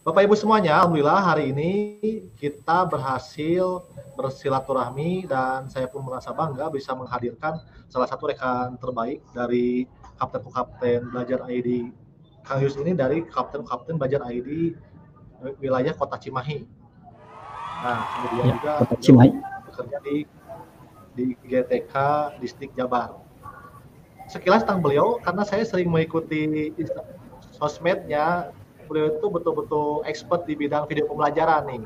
Bapak Ibu semuanya, alhamdulillah hari ini kita berhasil bersilaturahmi dan saya pun merasa bangga bisa menghadirkan salah satu rekan terbaik dari Kapten Belajar ID Kang Yus ini dari Kapten Belajar ID wilayah Kota Cimahi. Nah, kemudian Ya, juga Kota Cimahi. bekerja di GTK Distrik Jabar. Sekilas tentang beliau, karena saya sering mengikuti sosmednya, beliau itu betul-betul expert di bidang video pembelajaran nih.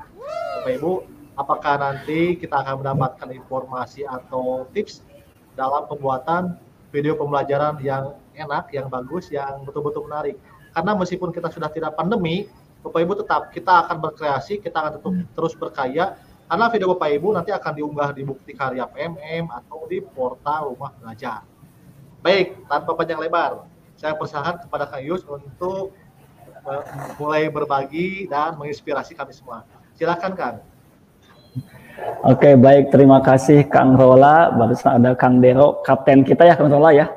Bapak Ibu, apakah nanti kita akan mendapatkan informasi atau tips dalam pembuatan video pembelajaran yang enak, yang bagus, yang betul-betul menarik. Karena meskipun kita sudah tidak pandemi, Bapak Ibu tetap kita akan berkreasi, kita akan tetap terus berkarya, karena video Bapak Ibu nanti akan diunggah di Bukti Karya PMM atau di portal Rumah Belajar. Baik, tanpa panjang lebar, saya persilakan kepada Kang Yus untuk mulai berbagi dan menginspirasi kami semua. Silakan, Kang. Oke, baik. Terima kasih Kang Rola. Barusan ada Kang Dero, kapten kita ya Kang Rola ya.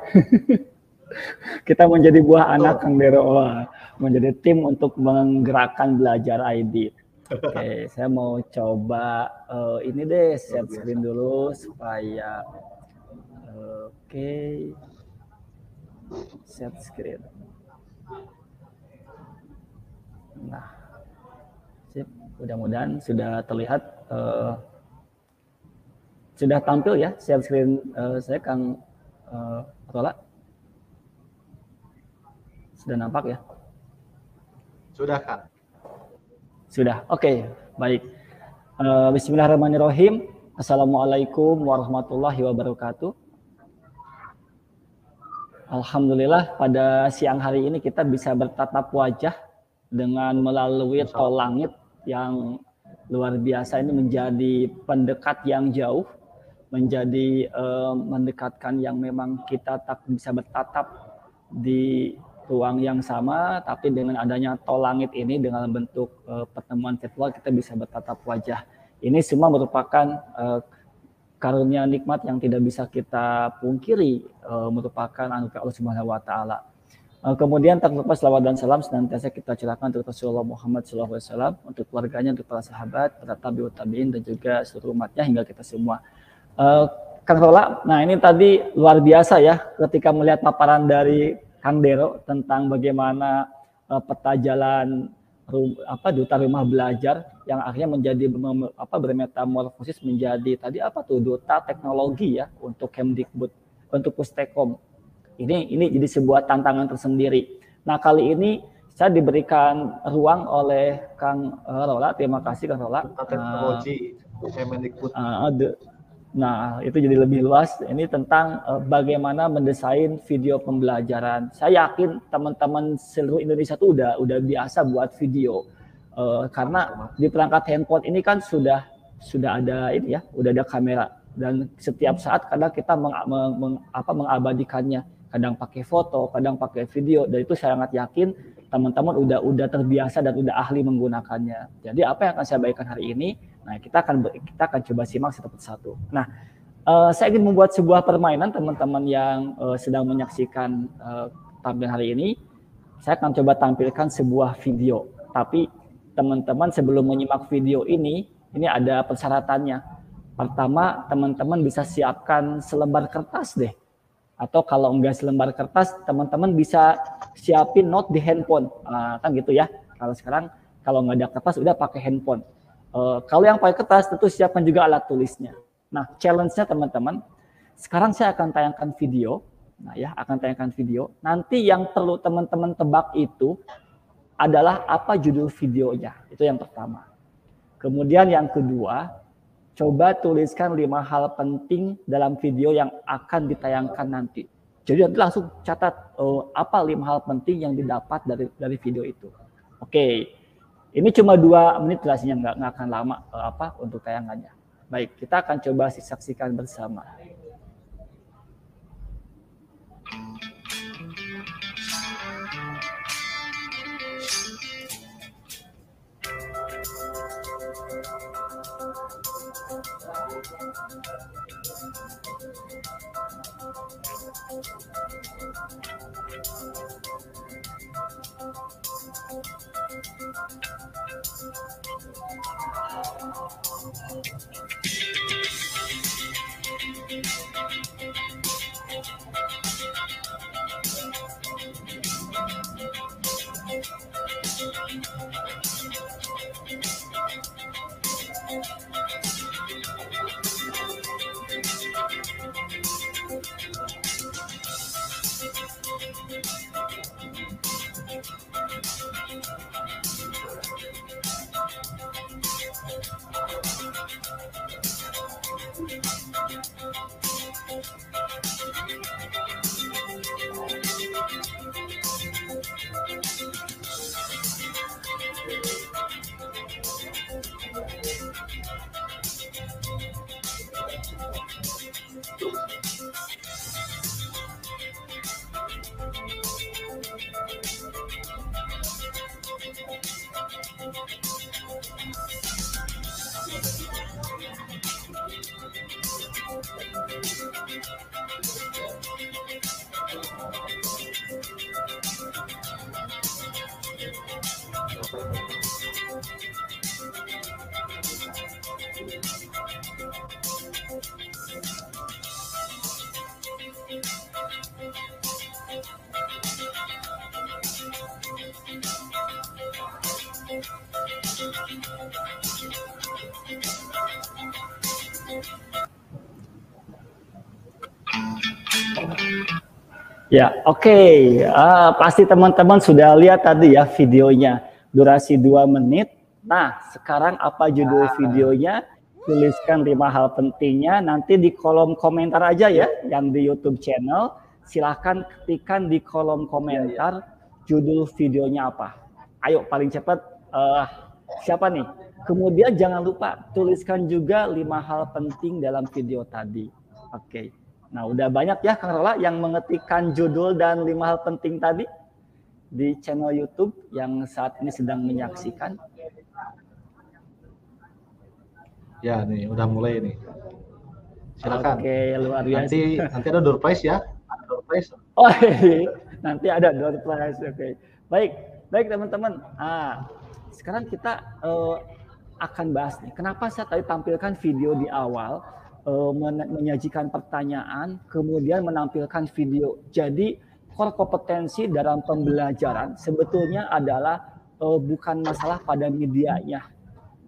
Kita menjadi buah anak Kang Dero, menjadi tim untuk menggerakkan Belajar ID. Oke, saya mau coba ini deh, share screen dulu supaya share screen. Nah, sip. Mudah-mudahan sudah terlihat, sudah tampil ya share screen saya Kang Rola. Sudah nampak ya? Sudah, Kang. Sudah, oke, baik. Bismillahirrahmanirrahim. Assalamualaikum warahmatullahi wabarakatuh. Alhamdulillah pada siang hari ini kita bisa bertatap wajah dengan melalui tol langit yang luar biasa. Ini menjadi pendekat yang jauh, menjadi mendekatkan yang memang kita tak bisa bertatap di ruang yang sama, tapi dengan adanya tol langit ini dengan bentuk pertemuan virtual kita bisa bertatap wajah. Ini semua merupakan karunia nikmat yang tidak bisa kita pungkiri, merupakan anugerah Allah Subhanahu wa taala. Kemudian tak lupa selawat dan salam senantiasa kita curahkan untuk Rasulullah Muhammad SAW, untuk keluarganya, untuk para sahabat, para tabi'ut tabi'in dan juga seluruh umatnya hingga kita semua. Kang Rola, nah ini tadi luar biasa ya ketika melihat paparan dari Kang Dero tentang bagaimana peta jalan duta rumah belajar yang akhirnya menjadi bermetamorfosis menjadi tadi duta teknologi ya untuk Kemdikbud, untuk Pustekom. Ini jadi sebuah tantangan tersendiri. Nah, kali ini saya diberikan ruang oleh Kang Rola. Terima kasih Kang Rola. Teknologi Kemdikbud. Nah, itu jadi lebih luas. Ini tentang bagaimana mendesain video pembelajaran. Saya yakin teman-teman seluruh Indonesia tuh udah biasa buat video. Karena di perangkat handphone ini kan sudah ada ini ya, udah ada kamera dan setiap saat kadang kita mengabadikannya. Kadang pakai foto, kadang pakai video. Dan itu saya sangat yakin teman-teman udah terbiasa dan udah ahli menggunakannya. Jadi apa yang akan saya bagikan hari ini? Nah, kita akan coba simak satu persatu. Nah, saya ingin membuat sebuah permainan teman-teman yang sedang menyaksikan tampilan hari ini. Saya akan coba tampilkan sebuah video. Tapi teman-teman sebelum menyimak video ini ada persyaratannya. Pertama, teman-teman bisa siapkan selembar kertas deh. Atau kalau enggak selembar kertas, teman-teman bisa siapin note di handphone. Kan gitu ya. Kalau sekarang kalau nggak ada kertas udah pakai handphone. Kalau yang pakai kertas tentu siapkan juga alat tulisnya. Nah, challenge-nya teman-teman, sekarang saya akan tayangkan video. Nah ya, akan tayangkan video. Nanti yang perlu teman-teman tebak itu adalah apa judul videonya. Itu yang pertama. Kemudian yang kedua, coba tuliskan 5 hal penting dalam video yang akan ditayangkan nanti. Jadi nanti langsung catat apa 5 hal penting yang didapat dari video itu. Oke. Ini cuma 2 menit durasinya, nggak akan lama untuk tayangannya. Baik, kita akan coba saksikan bersama. Ya, oke. Pasti teman-teman sudah lihat tadi ya videonya, durasi 2 menit. Nah, sekarang apa judul videonya? Tuliskan 5 hal pentingnya, nanti di kolom komentar aja ya, yang di YouTube channel. Silahkan ketikkan di kolom komentar judul videonya apa. Ayo, paling cepat siapa nih? Kemudian jangan lupa tuliskan juga 5 hal penting dalam video tadi. Oke. Nah, udah banyak ya Kang Rola yang mengetikkan judul dan 5 hal penting tadi di channel YouTube yang saat ini sedang menyaksikan. Ya nih, udah mulai nih. Silakan. Oke, luar biasa. Nanti ada door prize ya. Ada door prize. Oh, nanti ada door prize. Oke. Baik teman-teman. Sekarang kita akan bahas nih. Kenapa saya tadi tampilkan video di awal? Menyajikan pertanyaan, kemudian menampilkan video. Jadi core kompetensi dalam pembelajaran sebetulnya adalah bukan masalah pada medianya,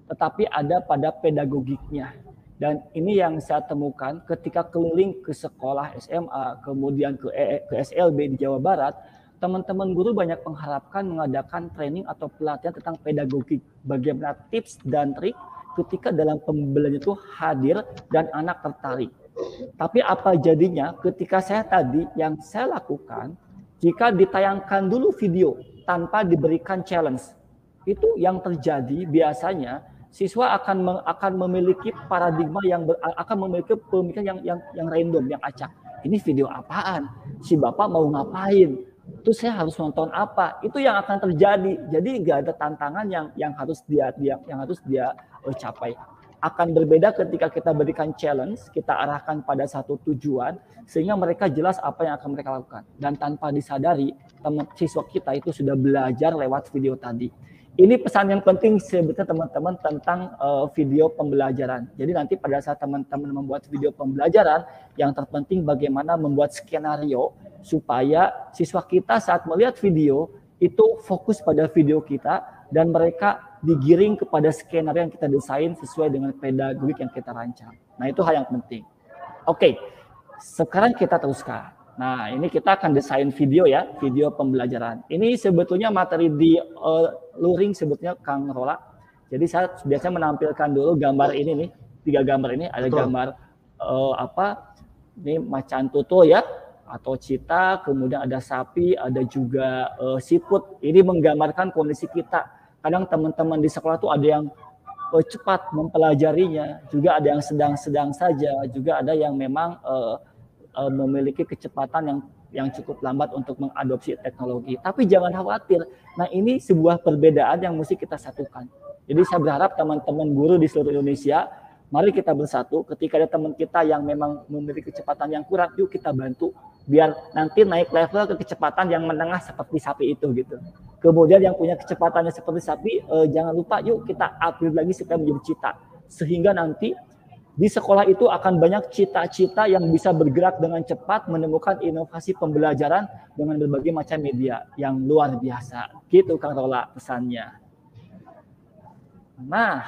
tetapi ada pada pedagogiknya. Dan ini yang saya temukan ketika keliling ke sekolah SMA, kemudian ke SLB di Jawa Barat, teman-teman guru banyak mengharapkan mengadakan training atau pelatihan tentang pedagogik, bagaimana tips dan trik ketika dalam pembelajaran itu hadir dan anak tertarik. Tapi apa jadinya ketika yang saya lakukan, jika ditayangkan dulu video tanpa diberikan challenge, itu yang terjadi biasanya siswa akan memiliki paradigma akan memiliki pemikiran yang random, yang acak. Ini video apaan? Si bapak mau ngapain? Itu saya harus nonton apa? Itu yang akan terjadi. Jadi nggak ada tantangan yang harus dia capai. Akan berbeda ketika kita berikan challenge, kita arahkan pada satu tujuan, sehingga mereka jelas apa yang akan mereka lakukan. Dan tanpa disadari, siswa kita itu sudah belajar lewat video tadi. Ini pesan yang penting sebetulnya teman-teman tentang video pembelajaran. Jadi nanti pada saat teman-teman membuat video pembelajaran, yang terpenting bagaimana membuat skenario supaya siswa kita saat melihat video itu fokus pada video kita dan mereka digiring kepada skenario yang kita desain sesuai dengan pedagogik yang kita rancang. Nah, itu hal yang penting. Oke, sekarang kita teruskan. Nah, ini kita akan desain video ya, video pembelajaran. Ini sebetulnya materi di luring sebetulnya Kang Rola. Jadi saya biasanya menampilkan dulu gambar ini nih, 3 gambar ini. Ada gambar ini macan tutul ya, atau cita, kemudian ada sapi, ada juga siput. Ini menggambarkan kondisi kita. Kadang teman-teman di sekolah tuh ada yang cepat mempelajarinya, juga ada yang sedang-sedang saja, juga ada yang memang memiliki kecepatan yang cukup lambat untuk mengadopsi teknologi. Tapi jangan khawatir. Nah, ini sebuah perbedaan yang mesti kita satukan. Jadi saya berharap teman-teman guru di seluruh Indonesia, mari kita bersatu. Ketika ada teman kita yang memang memiliki kecepatan yang kurang, yuk kita bantu biar nanti naik level ke kecepatan yang menengah seperti sapi itu gitu. Kemudian yang punya kecepatannya seperti sapi, jangan lupa yuk kita upgrade lagi supaya menjadi cita. Sehingga nanti di sekolah itu akan banyak cita-cita yang bisa bergerak dengan cepat, menemukan inovasi pembelajaran dengan berbagai macam media yang luar biasa. Gitu Kang Rola pesannya. Nah,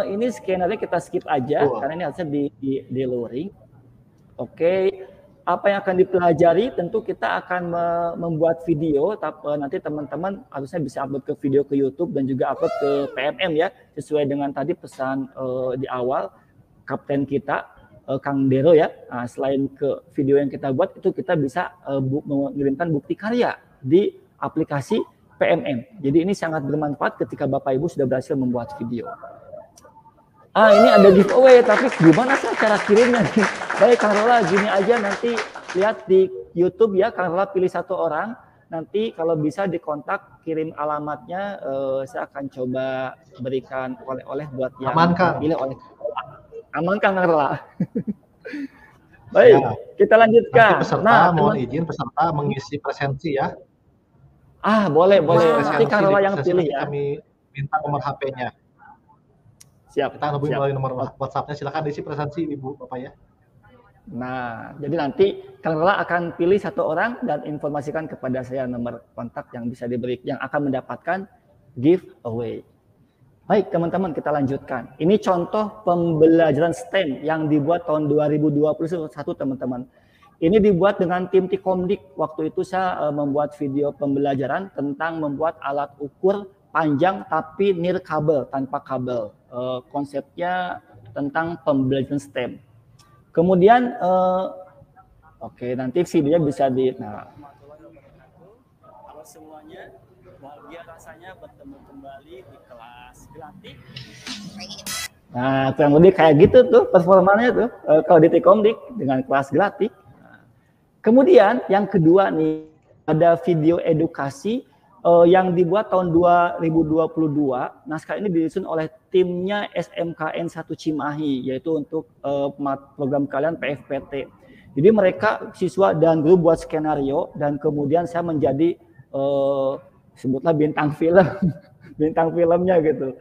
ini skenario kita skip aja karena ini harusnya di luring. Oke. Apa yang akan dipelajari, tentu kita akan membuat video, tapi nanti teman-teman harusnya bisa upload ke video ke YouTube dan juga upload ke PMM ya, sesuai dengan tadi pesan di awal kapten kita, Kang Dero ya. Nah, selain ke video yang kita buat, itu kita bisa mengirimkan bukti karya di aplikasi PMM. Jadi ini sangat bermanfaat ketika Bapak Ibu sudah berhasil membuat video. Ini ada giveaway, tapi gimana sih cara kirimnya? Baik, Kang Rola, gini aja nanti lihat di YouTube ya, Kang Rola pilih 1 orang, nanti kalau bisa dikontak, kirim alamatnya, saya akan coba berikan oleh-oleh buat yang pilih oleh Kang Rola. Aman, Kang Rola. Baik, kita lanjutkan. Nanti peserta, mohon izin peserta mengisi presensi ya. Boleh. Nanti Kang Rola yang pilih ya. Kami minta nomor HP-nya. Siap. Kita hubungi melalui nomor WhatsApp-nya. Silakan diisi presensi Ibu Bapak ya. Nah, jadi nanti Kang Rola akan pilih 1 orang dan informasikan kepada saya nomor kontak yang bisa diberi, yang akan mendapatkan giveaway. Baik teman-teman, kita lanjutkan. Ini contoh pembelajaran STEM yang dibuat tahun 2021 teman-teman. Ini dibuat dengan tim Tikomdik. Waktu itu saya membuat video pembelajaran tentang membuat alat ukur panjang tapi nirkabel, tanpa kabel. Konsepnya tentang pembelajaran STEM. Kemudian, oke, nanti videonya bisa di... Nah, halo semuanya, bahagia rasanya bertemu kembali di kelas gratis. Nah, kurang lebih kayak gitu tuh performanya tuh, kalau di Tikomdik dengan kelas gratis. Kemudian yang kedua nih, ada video edukasi yang dibuat tahun 2022. Naskah ini disusun oleh timnya SMKN 1 Cimahi, yaitu untuk program kalian PFPT. Jadi mereka siswa dan guru buat skenario, dan kemudian saya menjadi sebutlah bintang film, bintang filmnya gitu.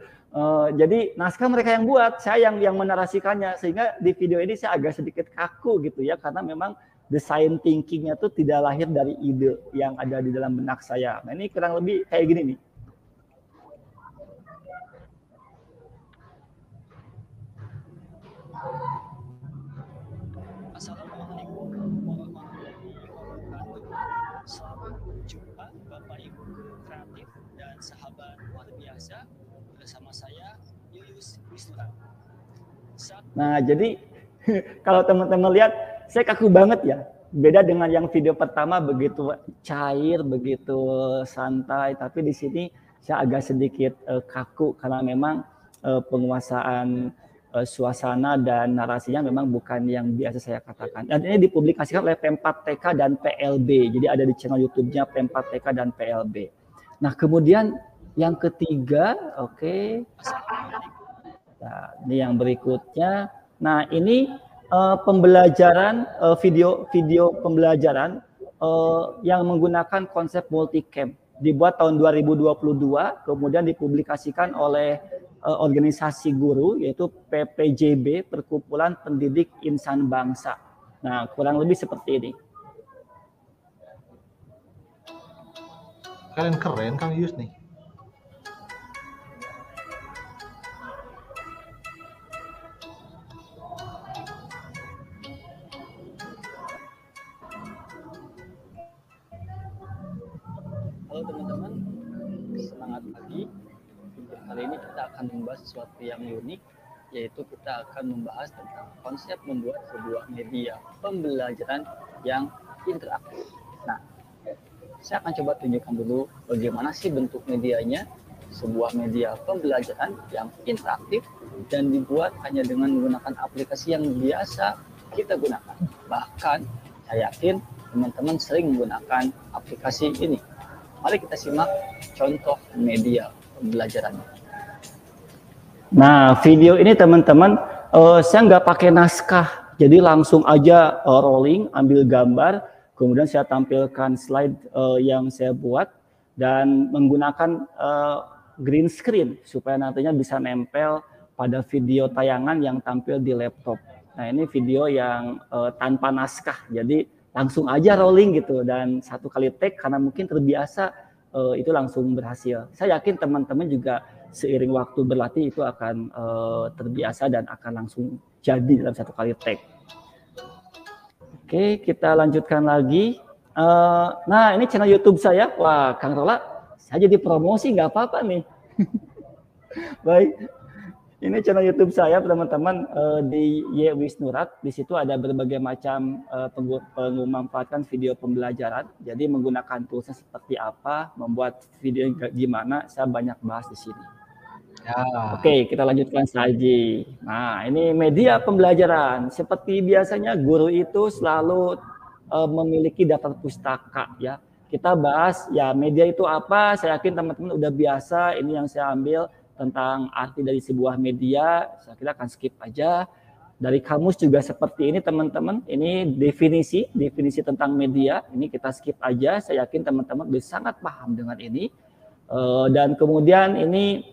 Jadi naskah mereka yang buat, saya yang menarasikannya, sehingga di video ini saya agak sedikit kaku gitu ya, karena memang desain thinkingnya tuh tidak lahir dari ide yang ada di dalam benak saya. Nah ini kurang lebih kayak gini nih. Assalamualaikum warahmatullahi wabarakatuh. Selamat jumpa Bapak Ibu kreatif dan sahabat luar biasa bersama saya Julius Wisnurat. Nah jadi kalau teman-teman lihat, saya kaku banget ya. Beda dengan yang video pertama begitu cair, begitu santai. Tapi di sini saya agak sedikit kaku karena memang penguasaan suasana dan narasinya memang bukan yang biasa saya katakan. Dan ini dipublikasikan oleh P4TK dan PLB. Jadi ada di channel YouTube-nya P4TK dan PLB. Nah kemudian yang ketiga, oke. Nah, ini yang berikutnya. Nah ini pembelajaran video pembelajaran yang menggunakan konsep multicam, dibuat tahun 2022, kemudian dipublikasikan oleh organisasi guru yaitu PPJB, Perkumpulan Pendidik Insan Bangsa. Nah kurang lebih seperti ini. Keren Kang Yus nih. Halo teman-teman, semangat pagi. Untuk kali ini kita akan membahas sesuatu yang unik, yaitu kita akan membahas tentang konsep membuat sebuah media pembelajaran yang interaktif. Nah, saya akan coba tunjukkan dulu bagaimana sih bentuk medianya, sebuah media pembelajaran yang interaktif dan dibuat hanya dengan menggunakan aplikasi yang biasa kita gunakan. Bahkan, saya yakin teman-teman sering menggunakan aplikasi ini. Mari kita simak contoh media pembelajarannya. Nah, video ini teman-teman, saya nggak pakai naskah, jadi langsung aja rolling, ambil gambar, kemudian saya tampilkan slide yang saya buat, dan menggunakan green screen, supaya nantinya bisa nempel pada video tayangan yang tampil di laptop. Nah, ini video yang tanpa naskah, jadi langsung aja rolling gitu, dan satu kali take karena mungkin terbiasa itu langsung berhasil. Saya yakin teman-teman juga seiring waktu berlatih itu akan terbiasa dan akan langsung jadi dalam satu kali take. Oke, kita lanjutkan lagi. Nah ini channel YouTube saya. Wah Kang Rola, saya jadi promosi nggak apa-apa nih. Baik. Ini channel YouTube saya, teman-teman, di Y Wisnurat. Di situ ada berbagai macam memanfaatkan video pembelajaran. Jadi menggunakan toolsnya seperti apa, membuat video gimana, saya banyak bahas di sini. Ya. Oke, kita lanjutkan saja. Nah, ini media pembelajaran. Seperti biasanya, guru itu selalu memiliki daftar pustaka, ya. Kita bahas, ya media itu apa? Saya yakin teman-teman udah biasa. Ini yang saya ambil tentang arti dari sebuah media, saya kira akan skip aja. Dari kamus juga seperti ini teman-teman, ini definisi tentang media, ini kita skip aja, saya yakin teman-teman sudah sangat paham dengan ini. Dan kemudian ini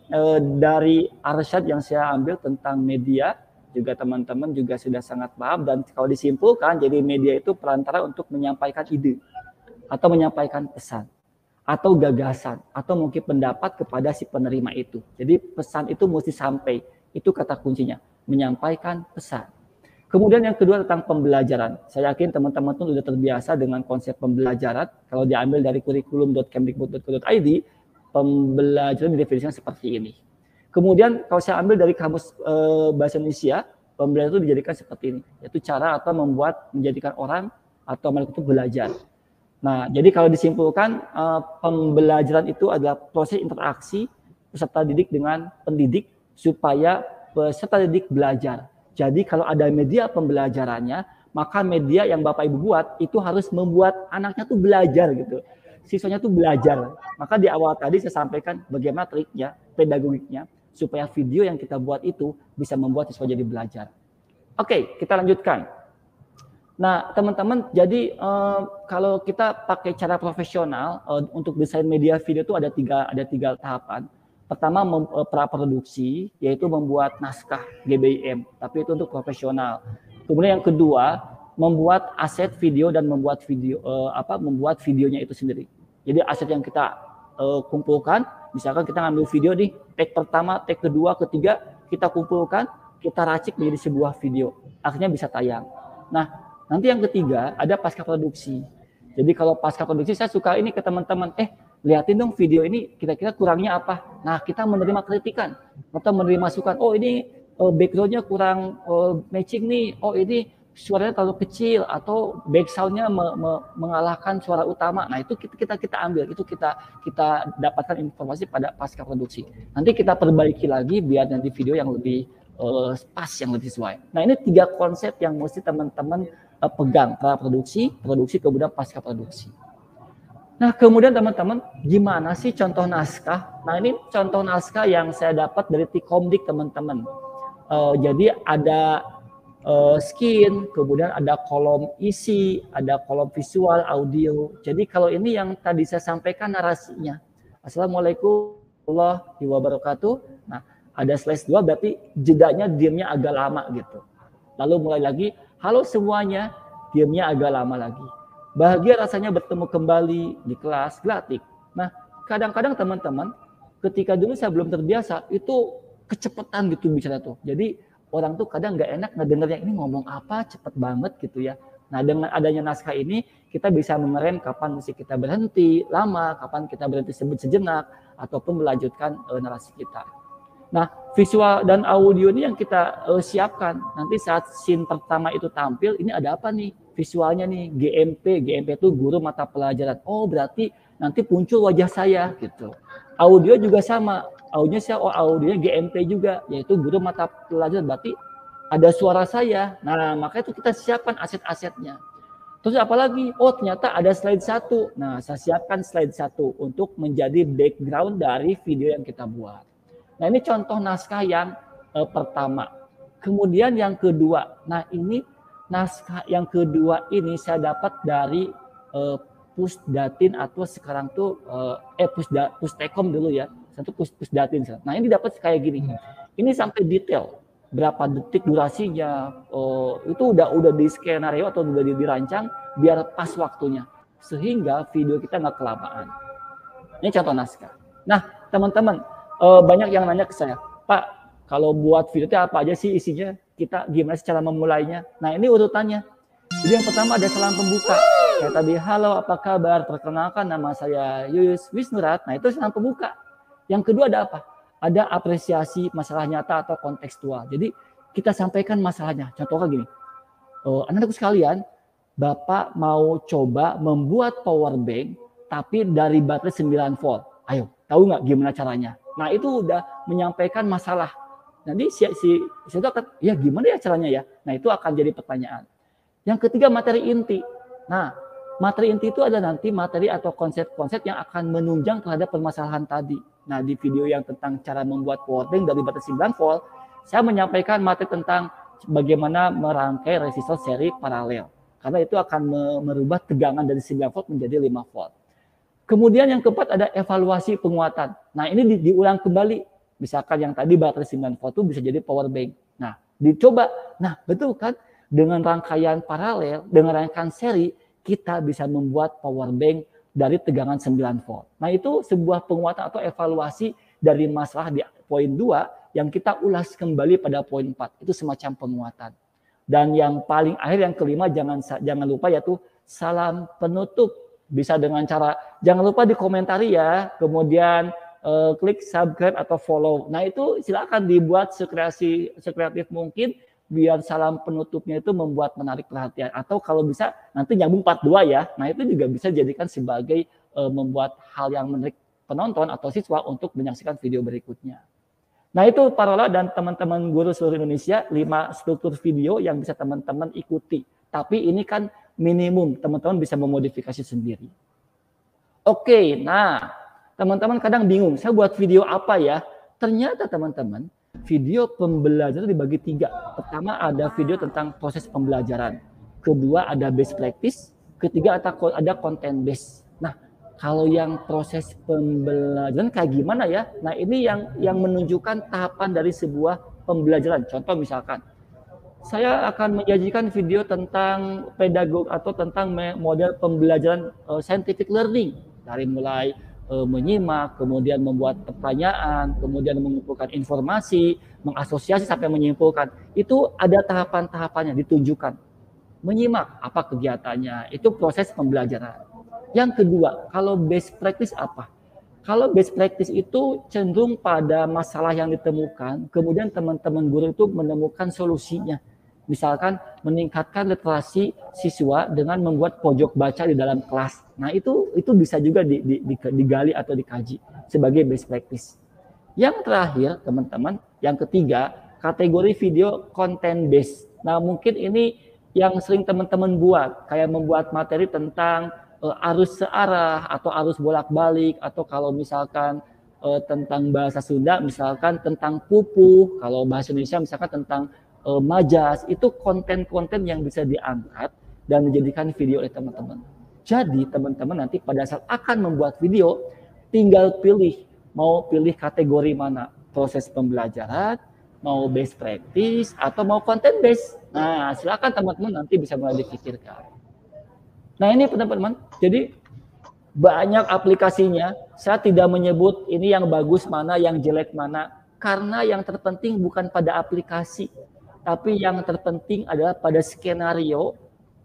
dari Arsyad yang saya ambil tentang media, juga teman-teman juga sudah sangat paham, dan kalau disimpulkan, jadi media itu perantara untuk menyampaikan ide, atau menyampaikan pesan, atau gagasan, atau mungkin pendapat kepada si penerima itu. Jadi pesan itu mesti sampai, itu kata kuncinya, menyampaikan pesan. Kemudian yang kedua tentang pembelajaran. Saya yakin teman-teman tuh sudah terbiasa dengan konsep pembelajaran. Kalau diambil dari kurikulum.kemdikbud.go.id, pembelajaran didefinisikan seperti ini. Kemudian kalau saya ambil dari kamus bahasa Indonesia, pembelajaran itu dijadikan seperti ini, yaitu cara atau menjadikan orang atau makhluk itu belajar. Nah, jadi kalau disimpulkan, pembelajaran itu adalah proses interaksi peserta didik dengan pendidik supaya peserta didik belajar. Jadi kalau ada media pembelajarannya, maka media yang Bapak Ibu buat itu harus membuat anaknya tuh belajar gitu. Siswanya tuh belajar. Maka di awal tadi saya sampaikan bagaimana triknya, pedagogiknya, supaya video yang kita buat itu bisa membuat siswa jadi belajar. Oke, kita lanjutkan. Nah, teman-teman, jadi kalau kita pakai cara profesional untuk desain media video itu ada tiga tahapan. Pertama, praproduksi, yaitu membuat naskah GBIM, tapi itu untuk profesional. Kemudian yang kedua, membuat aset video dan membuat videonya itu sendiri. Jadi aset yang kita kumpulkan, misalkan kita ngambil video nih, take pertama, take kedua, ketiga, kita kumpulkan, kita racik menjadi sebuah video. Akhirnya bisa tayang. Nah, nanti yang ketiga ada pasca produksi. Jadi kalau pasca produksi saya suka ini ke teman-teman, lihatin dong video ini kira-kira kurangnya apa. Nah, kita menerima kritikan atau menerima masukan. Oh, ini background-nya kurang matching nih. Oh, ini suaranya terlalu kecil atau back sound-nya mengalahkan suara utama. Nah, itu kita ambil, itu kita dapatkan informasi pada pasca produksi. Nanti kita perbaiki lagi biar nanti video yang lebih pas, yang lebih sesuai. Nah, ini 3 konsep yang mesti teman-teman pegang, praproduksi, produksi, kemudian pasca produksi. Nah, kemudian teman-teman, gimana sih contoh naskah? Nah, ini contoh naskah yang saya dapat dari Tikomdik, teman-teman. Jadi ada skin, kemudian ada kolom isi, ada kolom visual, audio. Jadi kalau ini yang tadi saya sampaikan narasinya. Assalamualaikum warahmatullahi wabarakatuh. Nah, ada slash 2 berarti jedanya diamnya agak lama gitu. Lalu mulai lagi, halo semuanya, diamnya agak lama lagi. Bahagia rasanya bertemu kembali di kelas Glatik. Nah, kadang-kadang teman-teman, ketika dulu saya belum terbiasa, itu kecepatan gitu bicara tuh. Jadi orang tuh kadang nggak enak ngedengernya, ini ngomong apa, cepet banget gitu ya. Nah, dengan adanya naskah ini, kita bisa mengerem kapan mesti kita berhenti lama, kapan kita berhenti sejenak, ataupun melanjutkan narasi kita. Nah, visual dan audio ini yang kita siapkan. Nanti saat scene pertama itu tampil, ini ada apa nih? Visualnya nih, GMP itu guru mata pelajaran. Oh, berarti nanti muncul wajah saya gitu. Audio juga sama. Audionya GMP juga, yaitu guru mata pelajaran. Berarti ada suara saya. Nah, makanya itu kita siapkan aset-asetnya. Terus apalagi? Oh, ternyata ada slide 1. Nah, saya siapkan slide 1 untuk menjadi background dari video yang kita buat. Nah, ini contoh naskah yang pertama. Kemudian yang kedua. Nah, ini naskah yang kedua ini saya dapat dari Pusdatin atau sekarang tuh Pustekom dulu ya. Satu Pusdatin. Nah, ini dapat kayak gini. Ini sampai detail. Berapa detik durasinya. Itu udah di skenario atau udah dirancang biar pas waktunya. Sehingga video kita nggak kelamaan. Ini contoh naskah. Nah, teman-teman, banyak yang nanya ke saya, Pak, kalau buat video itu apa aja sih isinya? Kita gimana sih cara memulainya? Nah, ini urutannya. Jadi yang pertama ada salam pembuka. Kayak tadi, halo apa kabar? Perkenalkan nama saya Yuyus Wisnurat. Nah, itu salam pembuka. Yang kedua ada apa? Ada apresiasi masalah nyata atau kontekstual. Jadi kita sampaikan masalahnya. Contohnya gini, anak-anakku sekalian, Bapak mau coba membuat power bank tapi dari baterai 9 volt. Ayo, tahu nggak gimana caranya? Nah, itu udah menyampaikan masalah. Nanti si akan, ya gimana ya caranya ya? Nah, itu akan jadi pertanyaan. Yang ketiga, materi inti. Nah, materi inti itu ada nanti materi atau konsep-konsep yang akan menunjang terhadap permasalahan tadi. Nah, di video yang tentang cara membuat power bank dari baterai 9 volt, saya menyampaikan materi tentang bagaimana merangkai resistor seri paralel. Karena itu akan merubah tegangan dari 9 volt menjadi 5 volt. Kemudian yang keempat ada evaluasi penguatan. Nah, ini diulang kembali. Misalkan yang tadi baterai 9 volt itu bisa jadi power bank. Nah, dicoba. Nah, betul kan? Dengan rangkaian paralel, dengan rangkaian seri, kita bisa membuat power bank dari tegangan 9 volt. Nah, itu sebuah penguatan atau evaluasi dari masalah di poin 2 yang kita ulas kembali pada poin 4. Itu semacam penguatan. Dan yang paling akhir, yang kelima, jangan lupa yaitu salam penutup. Bisa dengan cara, jangan lupa dikomentari ya, kemudian klik subscribe atau follow. Nah itu silakan dibuat sekreatif mungkin, biar salam penutupnya itu membuat menarik perhatian. Atau kalau bisa nanti nyambung part 2 ya, nah itu juga bisa jadikan sebagai membuat hal yang menarik penonton atau siswa untuk menyaksikan video berikutnya. Nah itu Parola dan teman-teman guru seluruh Indonesia, 5 struktur video yang bisa teman-teman ikuti. Tapi ini kan minimum, teman-teman bisa memodifikasi sendiri. Oke, nah teman-teman kadang bingung, saya buat video apa ya? Ternyata teman-teman, video pembelajaran dibagi 3. Pertama ada video tentang proses pembelajaran. Kedua ada best practice. Ketiga ada content base. Nah, kalau yang proses pembelajaran kayak gimana ya? Nah, ini yang menunjukkan tahapan dari sebuah pembelajaran. Contoh misalkan, saya akan menyajikan video tentang pedagog atau tentang model pembelajaran scientific learning. Dari mulai menyimak, kemudian membuat pertanyaan, kemudian mengumpulkan informasi, mengasosiasi sampai menyimpulkan. Itu ada tahapan-tahapannya ditunjukkan. Menyimak, apa kegiatannya, itu proses pembelajaran. Yang kedua, kalau best practice apa? Kalau best practice itu cenderung pada masalah yang ditemukan, kemudian teman-teman guru itu menemukan solusinya. Misalkan meningkatkan literasi siswa dengan membuat pojok baca di dalam kelas. Nah itu bisa juga digali atau dikaji sebagai best practice. Yang terakhir teman-teman, yang ketiga, kategori video content based. Nah mungkin ini yang sering teman-teman buat, kayak membuat materi tentang arus searah atau arus bolak-balik, atau kalau misalkan tentang bahasa Sunda misalkan tentang pupuh, kalau bahasa Indonesia misalkan tentang majas. Itu konten-konten yang bisa diangkat dan dijadikan video oleh teman-teman. Jadi teman-teman nanti pada saat akan membuat video tinggal pilih, mau pilih kategori mana, proses pembelajaran, mau best practice atau mau content based. Nah silakan teman-teman nanti bisa mulai dipikirkan. Nah ini teman-teman, jadi banyak aplikasinya. Saya tidak menyebut ini yang bagus mana, yang jelek mana, karena yang terpenting bukan pada aplikasi, tapi yang terpenting adalah pada skenario,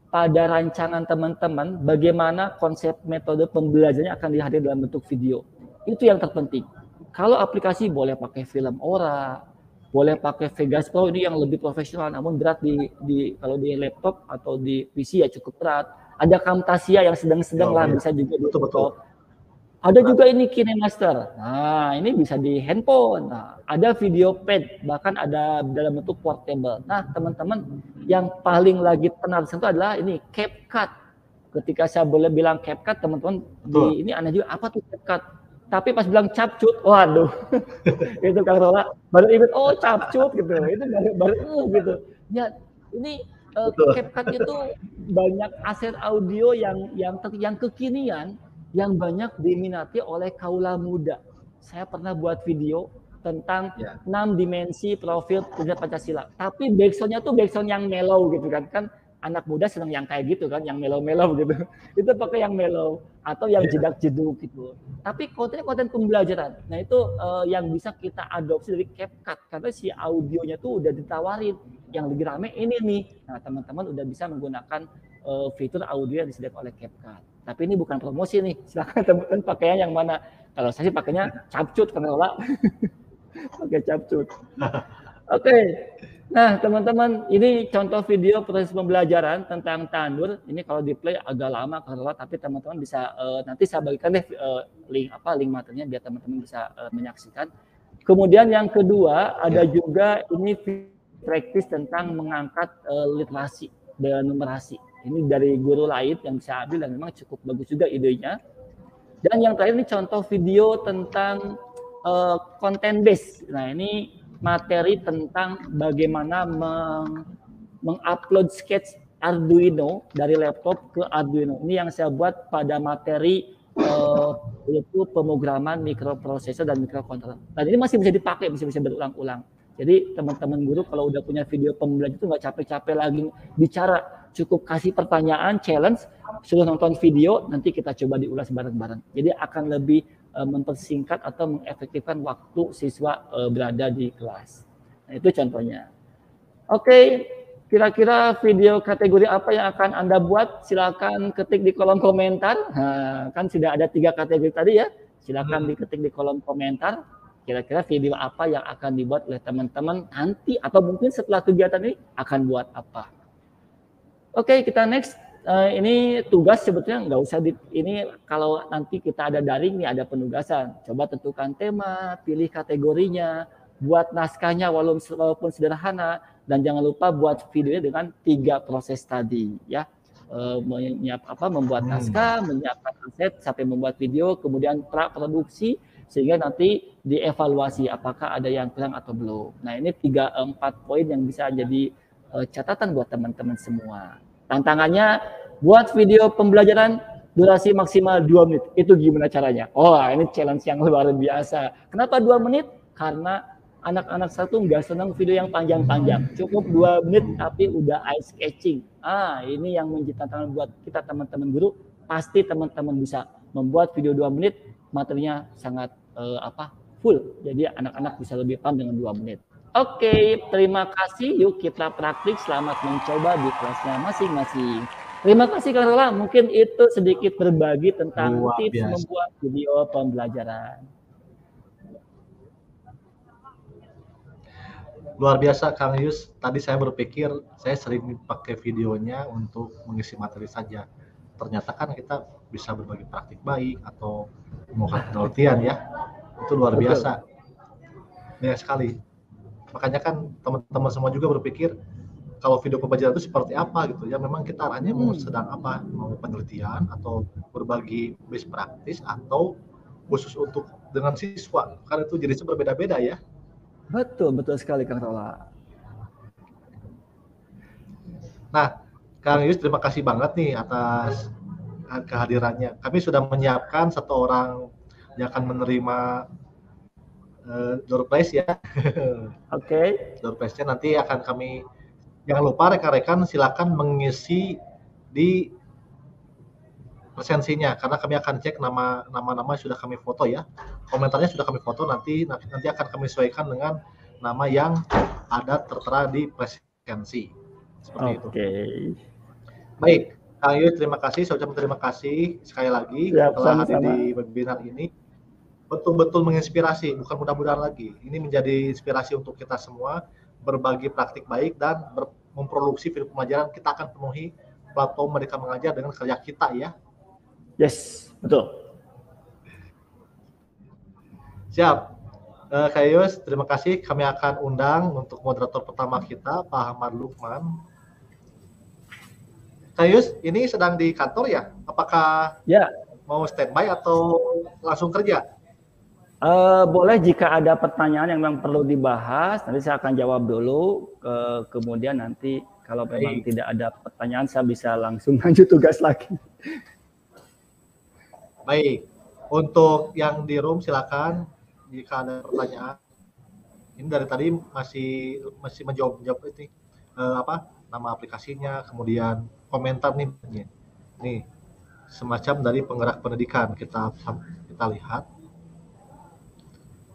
pada rancangan teman-teman, bagaimana konsep metode pembelajarannya akan dihadir dalam bentuk video. Itu yang terpenting. Kalau aplikasi boleh pakai film Aura, boleh pakai Vegas Pro, ini yang lebih profesional, namun berat kalau di laptop atau di PC ya cukup berat. Ada Camtasia yang sedang-sedang lah, bisa juga di laptop. Ada juga ini KineMaster. Nah, ini bisa di handphone. Nah, ada video pad, bahkan ada dalam bentuk portable. Nah, teman-teman, yang paling lagi tenar itu adalah ini CapCut. Ketika saya boleh bilang CapCut, teman-teman ini aneh juga, apa tuh CapCut? Tapi pas bilang capcut, waduh, itu Kang Rola baru ingat, oh capcut gitu, itu baru gitu. Ya, ini CapCut itu banyak aset audio yang kekinian, yang banyak diminati oleh kaula muda. Saya pernah buat video tentang 6 dimensi profil Pancasila, tapi backsound-nya tuh backsound yang mellow gitu kan anak muda senang yang kayak gitu kan, yang mellow-mellow gitu. Itu pakai yang mellow atau yang jedak-jeduk gitu. Tapi konten pembelajaran. Nah, itu yang bisa kita adopsi dari CapCut karena si audionya tuh udah ditawarin. Yang lagi rame ini nih. Nah, teman-teman udah bisa menggunakan fitur audio yang disediakan oleh CapCut. Tapi ini bukan promosi nih. Silakan teman-teman pakainya yang mana. Kalau saya sih pakainya capcut kan Rola. Pakai capcut. Oke. Nah, teman-teman, ini contoh video proses pembelajaran tentang tandur. Ini kalau di play agak lama karena, tapi teman-teman bisa nanti saya bagikan deh link materinya biar teman-teman bisa menyaksikan. Kemudian yang kedua ada juga ini praktis tentang mengangkat literasi dan numerasi. Ini dari guru lain yang bisa ambil dan memang cukup bagus juga idenya. Dan yang terakhir ini contoh video tentang content base. Nah, ini materi tentang bagaimana mengupload sketch Arduino dari laptop ke Arduino. Ini yang saya buat pada materi yaitu pemrograman mikroprosesor dan mikrokontroler. Dan ini masih bisa dipakai, masih bisa berulang-ulang. Jadi teman-teman guru kalau udah punya video pembelajaran itu nggak capek-capek lagi bicara, cukup kasih pertanyaan, challenge, suruh nonton video, nanti kita coba diulas bareng-bareng. Jadi akan lebih mempersingkat atau mengefektifkan waktu siswa berada di kelas. Nah, itu contohnya. Oke, Kira-kira video kategori apa yang akan Anda buat? Silakan ketik di kolom komentar. Nah, kan sudah ada 3 kategori tadi ya. Silakan diketik di kolom komentar. Kira-kira video apa yang akan dibuat oleh teman-teman nanti atau mungkin setelah kegiatan ini akan buat apa? Oke, kita next. Ini tugas sebetulnya nggak usah ini kalau nanti kita ada daring nih ada penugasan. Coba tentukan tema, pilih kategorinya, buat naskahnya walaupun sederhana, dan jangan lupa buat videonya dengan 3 proses tadi ya. Membuat naskah, menyiapkan aset sampai membuat video, kemudian praproduksi sehingga nanti dievaluasi apakah ada yang kurang atau belum. Nah, ini 3-4 poin yang bisa jadi catatan buat teman-teman semua. Tantangannya buat video pembelajaran durasi maksimal 2 menit. Itu gimana caranya? Oh, ini challenge yang luar biasa. Kenapa 2 menit? Karena anak-anak satu nggak senang video yang panjang-panjang. Cukup 2 menit tapi udah eye catching. Ini yang menjadi tantangan buat kita teman-teman guru. Pasti teman-teman bisa membuat video 2 menit, materinya sangat full. Jadi anak-anak bisa lebih paham dengan 2 menit. Oke, terima kasih. Yuk kita praktik. Selamat mencoba di kelasnya masing-masing. Terima kasih Kak Rola. Mungkin itu sedikit berbagi tentang tips membuat video pembelajaran. Luar biasa Kang Yus. Tadi saya berpikir saya sering pakai videonya untuk mengisi materi saja. Ternyata kan kita bisa berbagi praktik baik atau melakukan penelitian ya. Itu luar biasa. Banyak sekali. Makanya kan teman-teman semua juga berpikir kalau video pembelajaran itu seperti apa gitu ya. Memang kita arahnya mau sedang apa, mau penelitian atau berbagi best practice atau khusus untuk dengan siswa. Karena itu jenisnya berbeda-beda ya. Betul sekali Kang Rola. Nah, Kang Yus terima kasih banget nih atas kehadirannya. Kami sudah menyiapkan 1 orang yang akan menerima door prize ya. Oke. Door prize-nya nanti akan kami, jangan lupa rekan-rekan silakan mengisi di presensinya karena kami akan cek nama-nama sudah kami foto ya. Komentarnya sudah kami foto, nanti akan kami sesuaikan dengan nama yang ada tertera di presensi. Seperti itu. Baik, Kang Yus terima kasih, saya ucapkan terima kasih sekali lagi telah hadir di webinar ini. Betul-betul menginspirasi, bukan mudah-mudahan lagi. Ini menjadi inspirasi untuk kita semua, berbagi praktik baik dan memproduksi video pembelajaran. Kita akan penuhi platform Merdeka Mengajar dengan kerja kita ya. Yes, betul. Siap. Kak Yus, terima kasih. Kami akan undang untuk moderator pertama kita, Pak Ahmad Lukman. Kak Yus, ini sedang di kantor ya? Apakah mau standby atau langsung kerja? Boleh jika ada pertanyaan yang memang perlu dibahas, nanti saya akan jawab dulu. Kemudian nanti kalau memang tidak ada pertanyaan, saya bisa langsung lanjut tugas lagi. Baik, untuk yang di room silakan jika ada pertanyaan. Ini dari tadi masih menjawab ini nama aplikasinya, kemudian komentar nih semacam dari penggerak pendidikan kita lihat.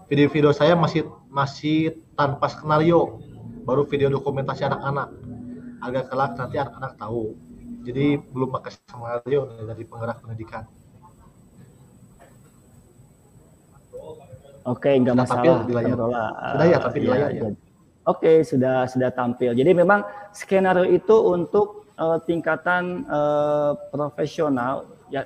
Video-video saya masih tanpa skenario, baru video dokumentasi anak-anak. Agak kelak nanti anak-anak tahu. Jadi belum pakai skenario dari penggerak pendidikan. Oke, nggak masalah. Sudah ya, tapi di layar ya. Oke, sudah tampil. Jadi memang skenario itu untuk tingkatan profesional ya.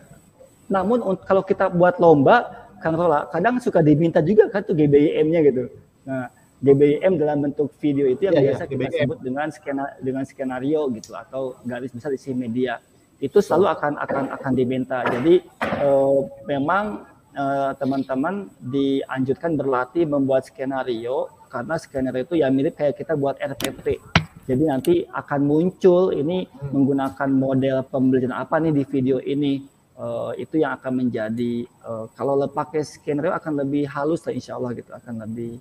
Namun kalau kita buat lomba, Kang Rola, kadang suka diminta juga kan tuh GBIM-nya gitu. Nah, GBIM dalam bentuk video itu yang biasa kita sebut dengan skenario gitu atau garis besar isi media. Itu selalu akan diminta. Jadi memang teman-teman dianjurkan berlatih membuat skenario karena skenario itu ya mirip kayak kita buat RPP. Jadi nanti akan muncul ini menggunakan model pembelajaran apa nih di video ini. Itu yang akan menjadi kalau pakai skenario akan lebih halus lah insya Allah gitu, akan lebih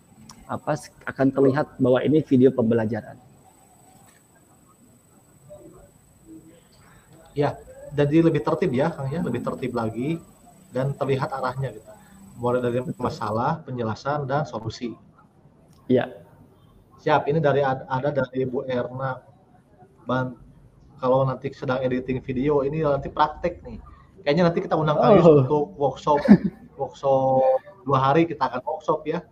akan terlihat bahwa ini video pembelajaran. Ya, jadi lebih tertib ya, Kang ya, lebih tertib lagi dan terlihat arahnya gitu. Mulai dari masalah, penjelasan dan solusi. Iya. Siap, ini dari Bu Erna. kalau nanti sedang editing video, ini nanti praktek nih. Kayaknya nanti kita undang Kang Yus untuk workshop 2 hari kita akan workshop ya.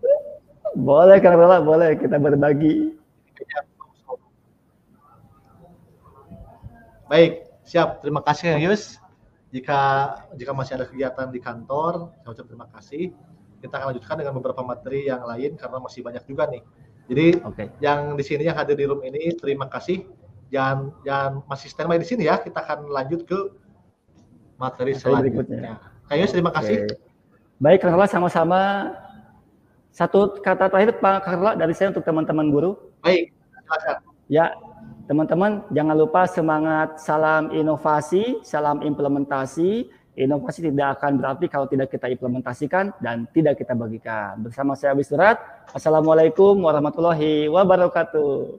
Boleh Kang Rola, boleh kita berbagi. Baik, siap. Terima kasih Kang Yus. Jika masih ada kegiatan di kantor, saya ucap terima kasih. Kita akan lanjutkan dengan beberapa materi yang lain karena masih banyak juga nih. Jadi yang di sini yang hadir di room ini terima kasih. Jangan masih standby di sini ya. Kita akan lanjut ke materi selanjutnya. Kang Yus, terima kasih. Baik Kang Rola, sama-sama. Satu kata terakhir Pak Kang Rola dari saya untuk teman-teman guru. Baik, silakan. Ya, teman-teman jangan lupa semangat, salam inovasi, salam implementasi. Inovasi tidak akan berarti kalau tidak kita implementasikan dan tidak kita bagikan. Bersama saya Abis Surat. Assalamualaikum warahmatullahi wabarakatuh.